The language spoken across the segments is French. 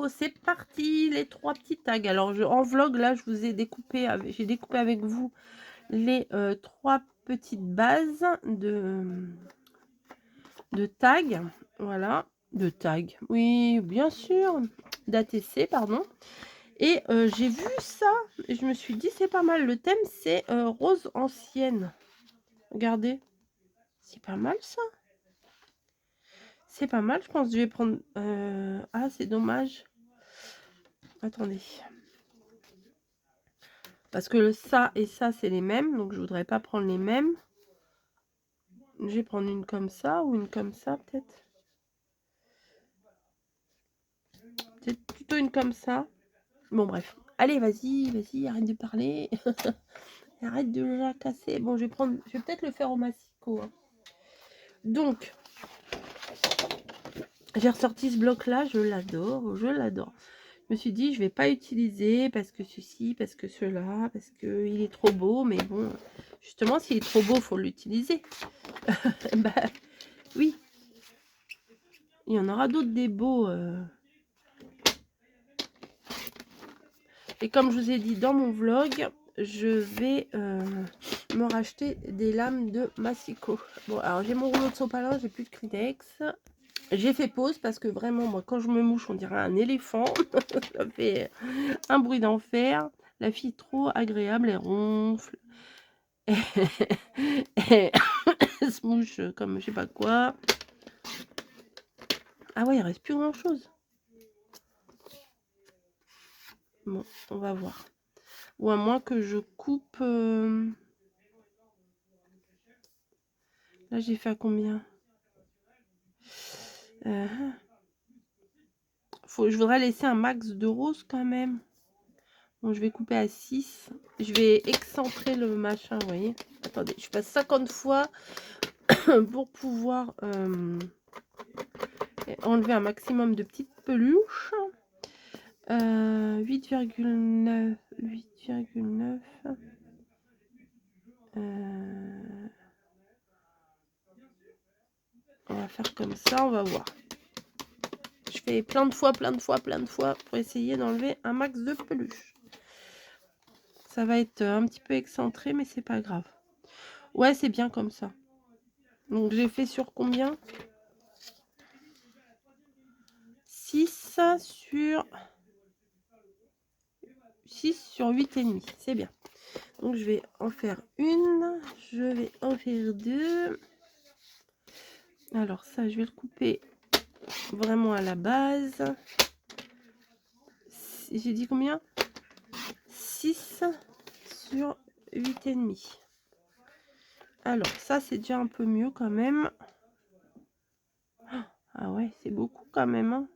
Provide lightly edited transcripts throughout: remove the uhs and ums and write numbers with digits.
Masiko. C'est parti, les 3 petits tags. Alors, en vlog, là, je vous ai découpé, j'ai découpé avec vous les 3 petites bases de tags. Voilà, de tags. Oui, bien sûr, d'ATC, pardon. Et j'ai vu ça et je me suis dit, c'est pas mal. Le thème, c'est rose ancienne. Regardez, c'est pas mal ça. C'est pas mal, je pense que je vais prendre... Ah, c'est dommage. Attendez. Parce que ça et ça, c'est les mêmes. Donc, je voudrais pas prendre les mêmes. Je vais prendre une comme ça ou une comme ça, peut-être. Peut-être plutôt une comme ça. Bon, bref. Allez, vas-y, vas-y, arrête de parler. Arrête de la casser. Bon, je vais peut-être le faire au massicot. Hein. Donc, j'ai ressorti ce bloc-là. Je l'adore, je l'adore. Je me suis dit, je vais pas utiliser parce que ceci, parce que cela, parce que il est trop beau. Mais bon, justement, s'il est trop beau, faut l'utiliser. Bah, oui. Il y en aura d'autres des beaux. Et comme je vous ai dit dans mon vlog, je vais me racheter des lames de Masiko. Bon, alors j'ai mon rouleau de sopalin, j'ai plus de Kleenex. J'ai fait pause parce que vraiment, moi, quand je me mouche, on dirait un éléphant. Ça fait un bruit d'enfer. La fille est trop agréable, elle ronfle. Elle se mouche comme je sais pas quoi. Ah ouais, il reste plus grand chose. Bon, on va voir. Ou à moins que je coupe... Là, j'ai fait à combien je voudrais laisser un max de rose quand même. Bon, je vais couper à 6. Je vais excentrer le machin, vous voyez. Attendez, je passe 50 fois pour pouvoir enlever un maximum de petites peluches. 8,9. 8,9. On va faire comme ça, on va voir. Je fais plein de fois pour essayer d'enlever un max de peluches. Ça va être un petit peu excentré, mais c'est pas grave. Ouais, c'est bien comme ça. Donc, j'ai fait sur combien? 6 sur 8,5. C'est bien. Donc, je vais en faire une. Je vais en faire 2. Alors, ça, je vais le couper vraiment à la base. J'ai dit combien? 6 sur 8,5. Alors, ça, c'est déjà un peu mieux quand même. Ah ouais, c'est beaucoup quand même. Hein.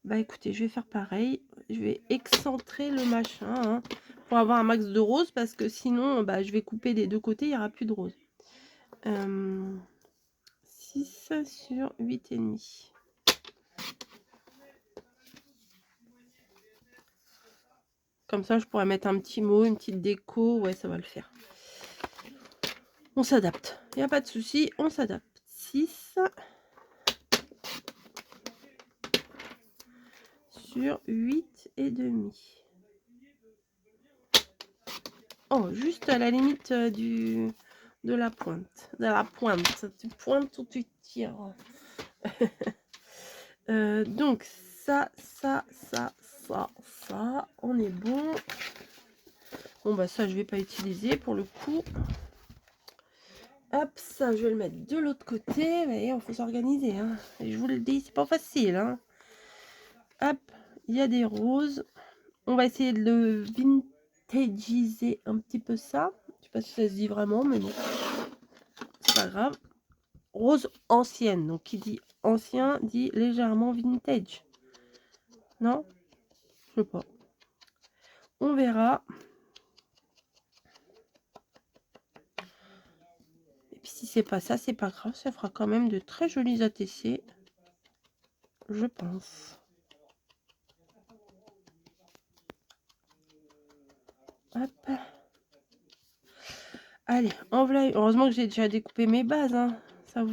Bah écoutez, je vais faire pareil. Je vais excentrer le machin hein, pour avoir un max de rose parce que sinon, bah, je vais couper des deux côtés, il n'y aura plus de rose. 6 sur 8,5. Comme ça, je pourrais mettre un petit mot, une petite déco. Ouais, ça va le faire. On s'adapte. Il n'y a pas de souci, on s'adapte. 6 sur 8,5. Oh, juste à la limite de la pointe. De la pointe. Tu pointes ou tu tires. Donc, ça, on est bon. Bon, bah ça, je vais pas utiliser pour le coup. Hop, ça, je vais le mettre de l'autre côté. Mais il faut s'organiser. Hein. Et je vous le dis, c'est pas facile. Hein. Hop, il y a des roses. On va essayer de le vintagiser un petit peu ça. Je sais pas si ça se dit vraiment, mais bon. C'est pas grave. Rose ancienne. Donc, qui dit ancien dit légèrement vintage. Non? Je sais pas. On verra. Et puis si c'est pas ça, c'est pas grave. Ça fera quand même de très jolis ATC. Je pense. Hop. Allez, en voilà. Heureusement que j'ai déjà découpé mes bases. Hein. Ça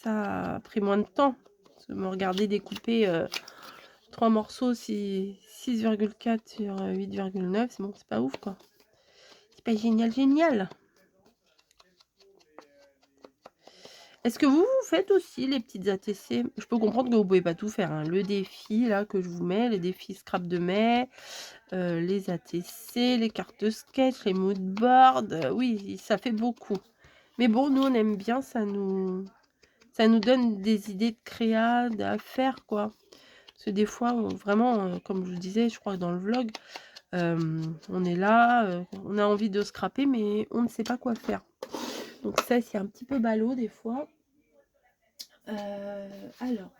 ça a pris moins de temps. Parce que me regarder découper 3 morceaux, 6,4 sur 8,9, c'est bon, c'est pas ouf quoi. C'est pas génial, génial. Est-ce que vous faites aussi les petites ATC? Je peux comprendre que vous pouvez pas tout faire. Hein. Le défi là que je vous mets, les défis scrap de mai, les ATC, les cartes sketch, les mood boards. Oui, ça fait beaucoup. Mais bon, nous on aime bien, ça nous donne des idées de créa, à faire quoi. Parce que des fois, vraiment, comme je vous disais, je crois dans le vlog, on est là, on a envie de scraper, mais on ne sait pas quoi faire. Donc ça, c'est un petit peu ballot des fois. Alors,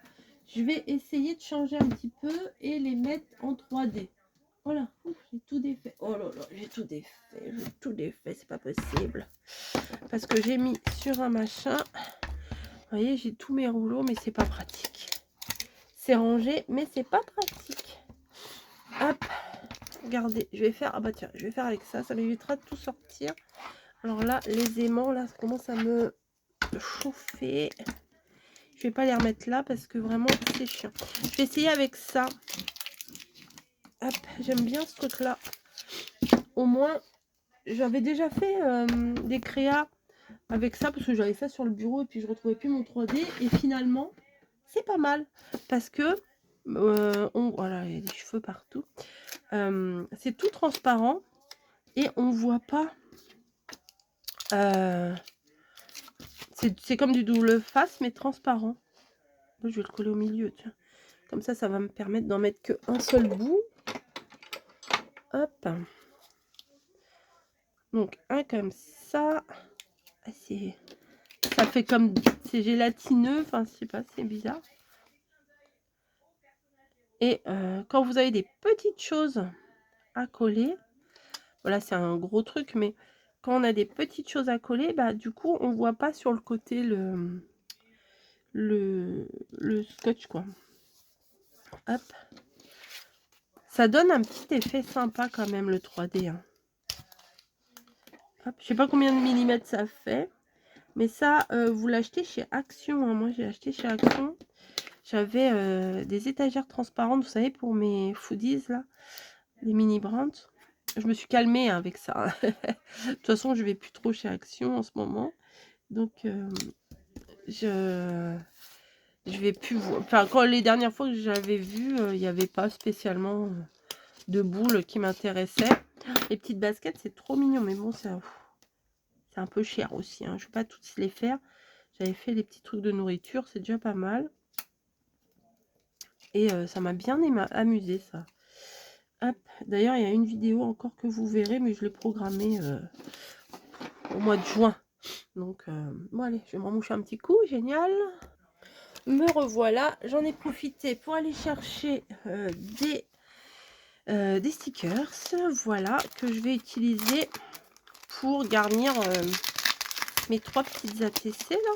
je vais essayer de changer un petit peu et les mettre en 3D. Voilà, j'ai tout défait. Oh là là, j'ai tout défait, c'est pas possible. Parce que j'ai mis sur un machin. Vous voyez, j'ai tous mes rouleaux, mais c'est pas pratique. C'est rangé, mais c'est pas pratique. Hop, regardez, je vais faire, ah bah tiens, je vais faire avec ça, ça m'évitera de tout sortir. Alors là, les aimants, là, ça commence à me chauffer. Je vais pas les remettre là parce que vraiment, c'est chiant. Je vais essayer avec ça. Hop, j'aime bien ce truc-là. Au moins, j'avais déjà fait des créas avec ça parce que j'avais ça sur le bureau et puis je retrouvais plus mon 3D. Et finalement, c'est pas mal parce que voilà, il y a des cheveux partout. C'est tout transparent et on voit pas. C'est comme du double face mais transparent. Je vais le coller au milieu, tiens. Comme ça va me permettre d'en mettre qu'un seul bout. Hop. Donc un comme ça. Ça fait comme c'est gélatineux. Enfin, je sais pas, c'est bizarre. Et quand vous avez des petites choses à coller, voilà, c'est un gros truc, mais quand on a des petites choses à coller, bah du coup on voit pas sur le côté le scotch quoi. Hop. Ça donne un petit effet sympa quand même le 3D. Hein. Hop. Je sais pas combien de millimètres ça fait, mais ça vous l'achetez chez Action. Hein. Moi j'ai acheté chez Action. J'avais des étagères transparentes, vous savez, pour mes foodies là, les mini brands. Je me suis calmée hein, avec ça. De toute façon, je vais plus trop chez Action en ce moment. Donc, je vais plus... Enfin, quand les dernières fois que j'avais vu, il n'y avait pas spécialement de boules qui m'intéressaient. Les petites baskets, c'est trop mignon. Mais bon, c'est un peu cher aussi. Hein. Je ne vais pas toutes les faire. J'avais fait les petits trucs de nourriture. C'est déjà pas mal. Et ça m'a bien amusé, ça. D'ailleurs, il y a une vidéo encore que vous verrez, mais je l'ai programmée au mois de juin. Donc, bon, allez, je vais m'en moucher un petit coup. Génial. Me revoilà. J'en ai profité pour aller chercher des stickers. Voilà, que je vais utiliser pour garnir mes 3 petites ATC, là.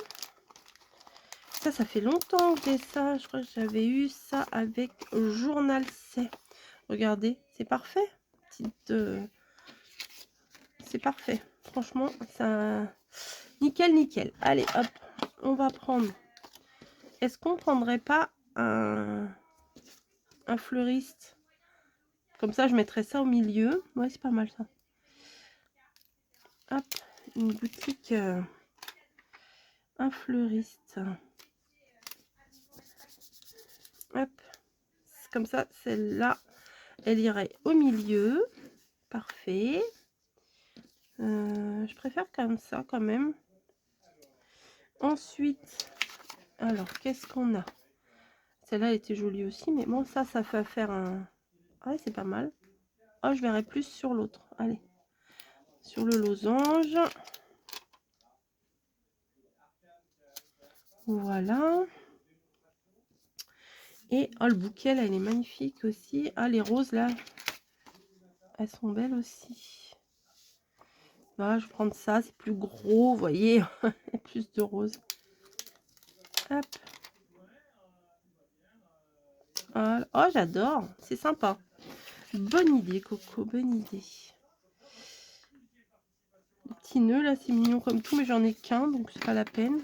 Ça fait longtemps que j'ai ça. Je crois que j'avais eu ça avec Journal C. Regardez, c'est parfait. C'est parfait. Franchement, ça... Nickel, nickel. Allez, hop. On va prendre... Est-ce qu'on prendrait pas un fleuriste? Comme ça, je mettrais ça au milieu. Ouais, c'est pas mal, ça. Hop. Une boutique... un fleuriste. Hop. Comme ça, celle-là, elle irait au milieu. Parfait. Je préfère comme ça quand même. Ensuite, alors qu'est-ce qu'on a? Celle-là était jolie aussi, mais bon, ça fait faire un... Ah ouais, c'est pas mal. Oh, je verrai plus sur l'autre. Allez. Sur le losange. Voilà. Et oh, le bouquet, là, il est magnifique aussi. Ah, les roses, là, elles sont belles aussi. Voilà, je vais prendre ça, c'est plus gros, vous voyez. Il y a plus de roses. Hop. Voilà. Oh, j'adore. C'est sympa. Bonne idée, Coco, bonne idée. Le petit nœud, là, c'est mignon comme tout, mais j'en ai qu'un, donc c'est pas la peine.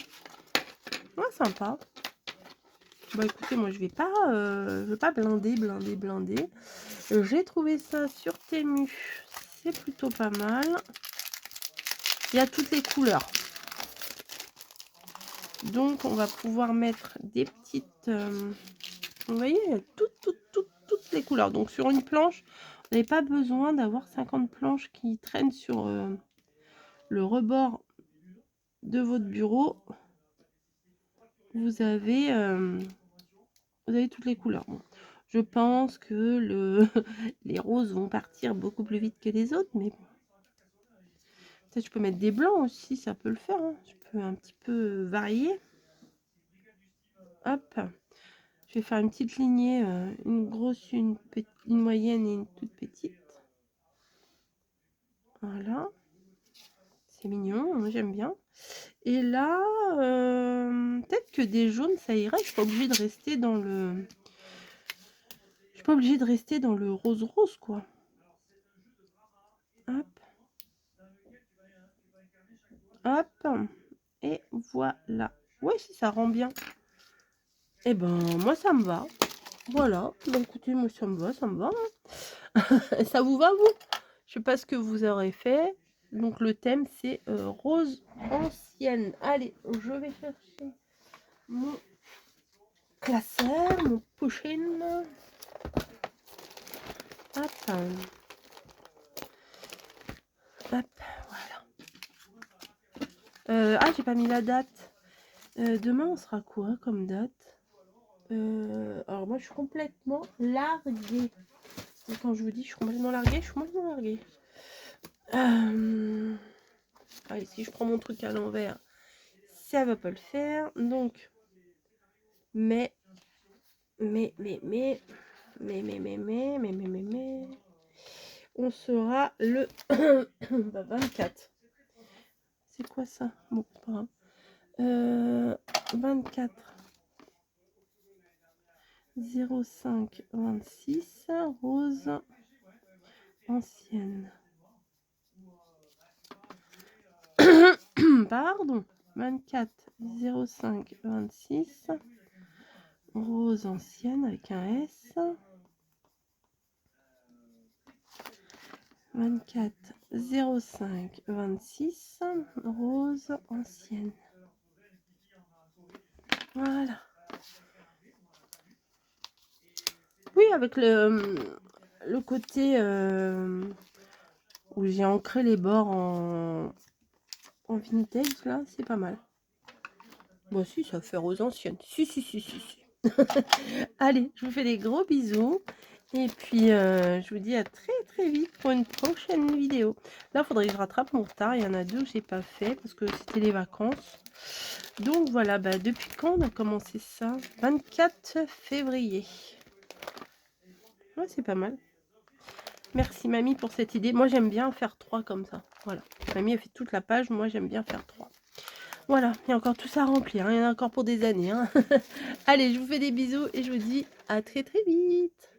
Ouais, sympa. Bah écoutez, moi je vais pas blinder. J'ai trouvé ça sur Temu. C'est plutôt pas mal. Il y a toutes les couleurs. Donc on va pouvoir mettre des petites... vous voyez, il y a toutes les couleurs. Donc sur une planche, vous n'avez pas besoin d'avoir 50 planches qui traînent sur le rebord de votre bureau. Vous avez toutes les couleurs. Bon, je pense que les roses vont partir beaucoup plus vite que les autres, mais peut-être je peux mettre des blancs aussi, ça peut le faire. Hein. Je peux un petit peu varier. Hop, je vais faire une petite lignée, une grosse, une moyenne et une toute petite. Voilà, c'est mignon, moi j'aime bien. Et là, peut-être que des jaunes, ça irait. Je suis pas obligée de rester dans le... Je suis pas obligée de rester dans le rose, quoi. Hop. Hop. Et voilà. Ouais, si ça rend bien. Eh ben, moi, ça me va. Voilà. Bah, écoutez, moi, ça me va. Hein. Ça vous va, vous? Je sais pas ce que vous aurez fait. Donc, le thème, c'est rose ancienne. Allez, je vais chercher mon classeur, mon push-in. Hop. Hop, voilà. Ah, j'ai pas mis la date. Demain, on sera quoi comme date? Alors, moi, je suis complètement larguée. Quand je vous dis, je suis complètement larguée, Allez, si je prends mon truc à l'envers, ça va pas le faire. Donc, mais, on sera le 24. C'est quoi ça? Bon, pas grave. 24 05 26 rose ancienne. Pardon. 24 05 26 rose ancienne avec un S. 24 05 26 rose ancienne. Voilà. Oui, avec le côté où j'ai ancré les bords en vintage, là, c'est pas mal. Bon, si, ça fait rose ancienne. Si. Allez, je vous fais des gros bisous. Et puis, je vous dis à très vite pour une prochaine vidéo. Là, il faudrait que je rattrape mon retard. Il y en a 2 que j'ai pas fait parce que c'était les vacances. Donc, voilà. Bah, depuis quand on a commencé ça? 24 février. Ouais, c'est pas mal. Merci, Mamie, pour cette idée. Moi, j'aime bien faire 3 comme ça. Voilà. Mamie a fait toute la page. Moi, j'aime bien faire 3. Voilà, il y a encore tout ça à remplir. Il y en a encore pour des années. Hein. Allez, je vous fais des bisous et je vous dis à très vite.